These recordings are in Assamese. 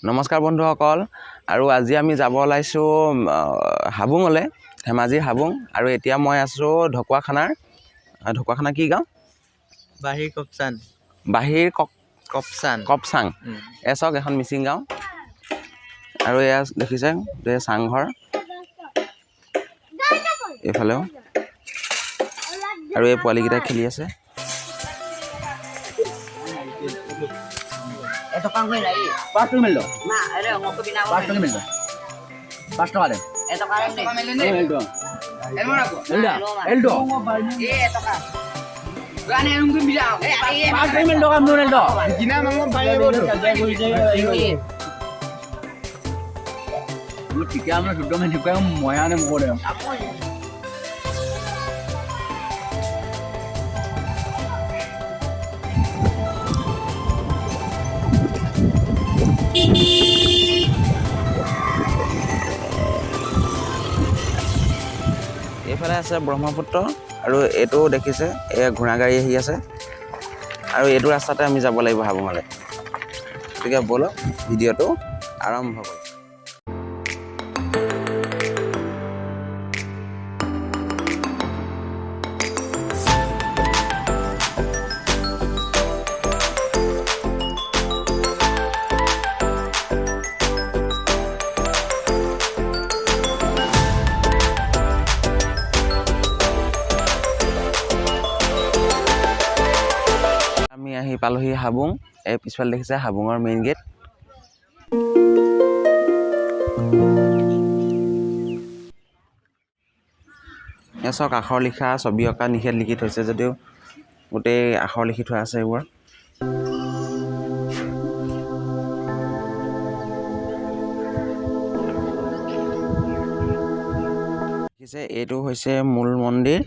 নমস্কাৰ বন্ধুসকল আৰু আজি আমি যাব ওলাইছোঁ হাবুঙলৈ ধেমাজিৰ হাবুং আৰু এতিয়া মই আছোঁ ঢকুৱাখানাৰ কি গাঁও বাহিৰ কপচাং এচক এখন মিচিং গাঁও আৰু এয়া দেখিছে যে চাংঘৰ এইফালেও আৰু এই পোৱালিকেইটা খেলি আছে Esto kan gue lagi. Pasto melo. Nah, ada ngopi bina. Pasto melo. Pasto ada. Esto kan ini. Eldo. Elmo aku. Eldo. Esto kan. Gane nunggu bilang. Pasto melo kan dulu Eldo. Gina mama bayi bodoh. Lu tiga mana sudah menjukai moyane mukore. এইফালে আছে ব্ৰহ্মপুত্ৰ আৰু এইটো দেখিছে এই ঘোঁৰা গাড়ী আহি আছে আৰু এইটো ৰাস্তাতে আমি যাব লাগিব হাবুঙলৈ গতিকে ব'লক ভিডিঅ'টো আৰম্ভ কৰোঁ আমি আহি পালোহি হাবুং এই পিছফালে দেখিছে হাবুঙৰ মেইন গেট এচক আখৰ লিখা ছবি অঁকা নিষেধ লিখি থৈছে যদিও গোটেই আখৰ লিখি থোৱা আছে এইবোৰ দেখিছে এইটো হৈছে মূল মন্দিৰ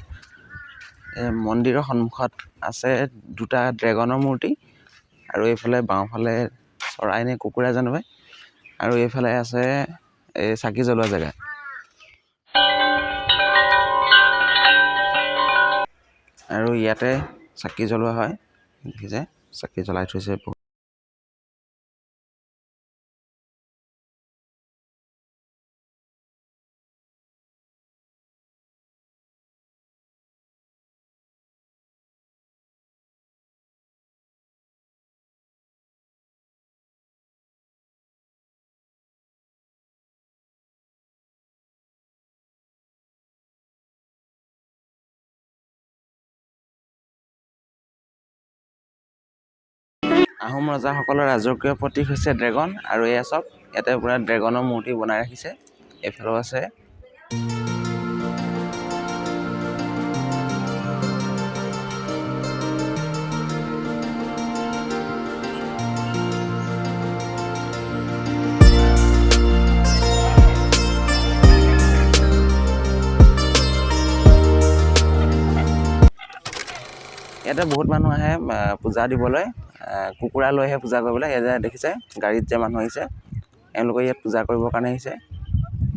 মন্দিৰৰ সন্মুখত আছে দুটা ড্ৰেগনৰ মূৰ্তি আৰু এইফালে বাওঁফালে চৰাই নে কুকুৰা জানো পাই আৰু এইফালে আছে এই চাকি জ্বলোৱা জেগা আৰু ইয়াতে চাকি জ্বলোৱা হয় দেখিছে চাকি জ্বলাই থৈছে আহোম ৰজাসকলৰ ৰাজকীয় প্ৰতীক হৈছে ড্ৰেগন আৰু এয়া চব ইয়াতে পুৰা ড্ৰেগনৰ মূৰ্তি বনাই ৰাখিছে এইফালেও আছে ইয়াতে বহুত মানুহ আহে পূজা দিবলৈ কুকুৰা লৈহে পূজা কৰিবলৈ ইয়াতে দেখিছে গাড়ীত যে মানুহ আহিছে এওঁলোকে ইয়াত পূজা কৰিবৰ কাৰণে আহিছে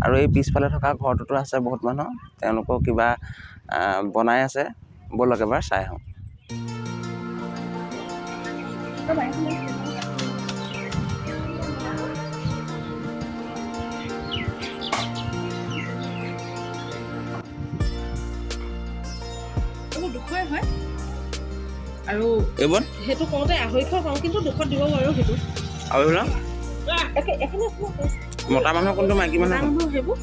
আৰু এই পিছফালে থকা ঘৰটোতো আছে বহুত মানুহ তেওঁলোকক কিবা বনাই আছে ব'লক এবাৰ চাই আহোঁ আৰু এইবোৰ হেতু কোতে 250 পাওঁ কিন্তু 200 দিব বাৰু হেতু আৰু এখানে মতা মানুহ কোনটো মাইকী মানুহ হেবু